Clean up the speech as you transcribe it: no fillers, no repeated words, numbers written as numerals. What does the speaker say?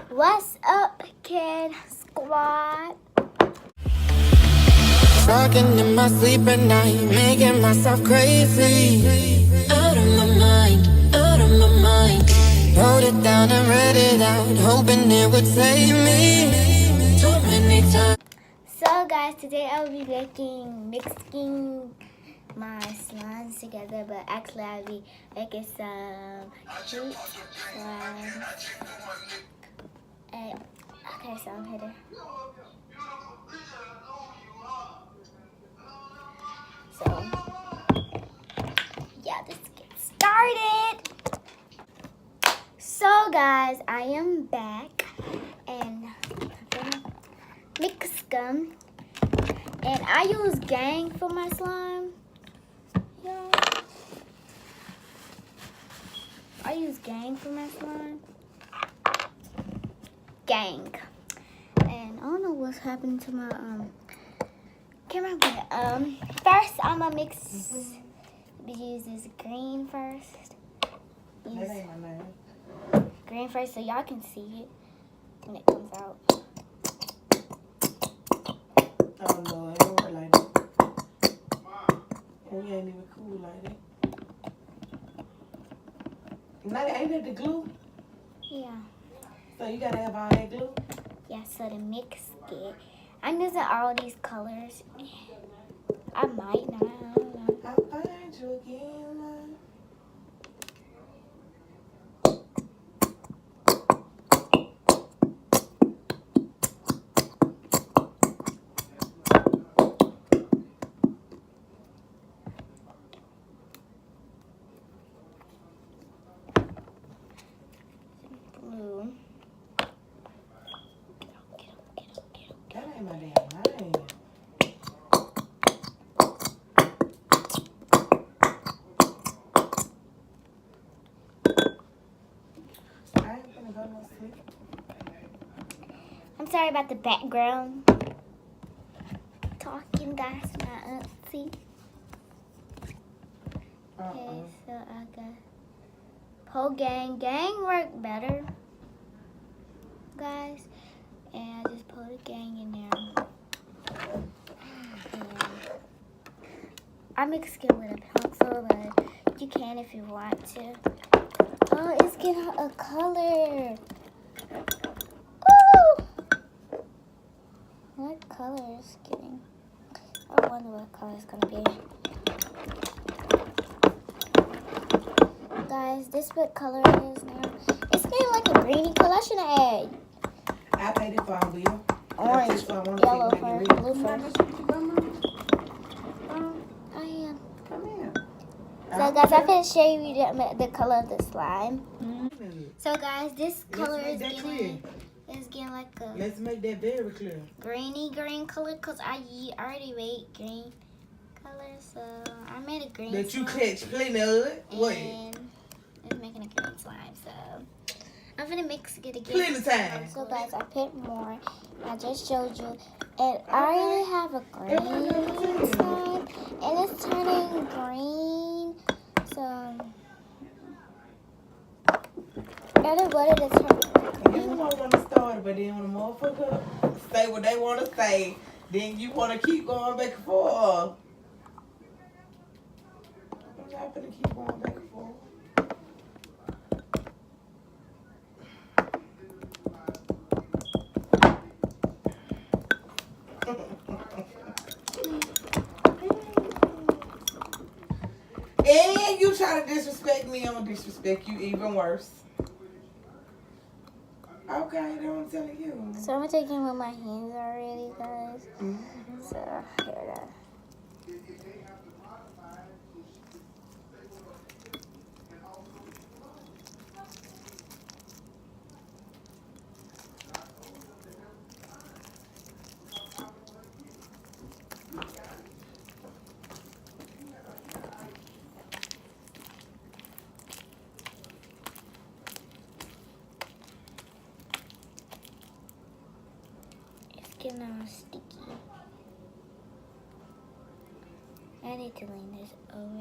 What's up, Kid Squad? Talking in my sleep at night, making myself crazy. Out of my mind, out of my mind. Wrote it down and read it out, hoping it would save me. Too many times. So guys, today I will be mixing my slimes together, but actually I'll be making some cute slimes. And, okay, so I'm here. So, yeah, let's get started. So guys, I am back and I'm gonna mix them. And I use Gang for my slime. Yeah. I use Gang for my slime. Gang. And I don't know what's happened to my camera, but first I'm gonna use this green first. Use green first so y'all can see it when it comes out. Oh no, it don't work like that. And we ain't even cool like that. Now, ain't that the glue? Yeah. So you gotta have all that glue? Yeah, so to mix it, I'm using all these colors. I might not, I don't know. I'll find you again, love. Blue. That ain't my damn name. I ain't gonna go no sleep. I'm sorry about the background talking, guys. My auntie. Okay, so I got Pole Gang. Gang work better, guys. And I just put a Gang in there. And I mix it with a pencil, but you can if you want to. Oh, it's getting a color. Ooh! What color is getting? I wonder what color it's gonna be. Guys, this what color it is now. It's getting like a greeny color. I should add I paid it for a wheel. orange, So I wanna yellow take first, it blue first. I am. Come here. So guys, I'm gonna show you the color of the slime. So guys, this color make is that getting like a Let's make that very clear. greeny green color because I already made green color. So I made a green That you slime. catch plenty of it. Wait. And it's making a green slime, so I'm gonna mix it again. Plenty of time. So guys, I put more. I just showed you, and I already have a green slime, and it's turning green. So I don't know what it is turning You green. don't want to start it, but then when the motherfucker say what they want to say, then you want to keep going back and forth. I'm not gonna keep going back and forth. And you try to disrespect me, I'm gonna disrespect you even worse. Okay, then I'm telling you. So I'm taking with my hands already, guys. So here it is. It's getting all sticky. I need to lean this over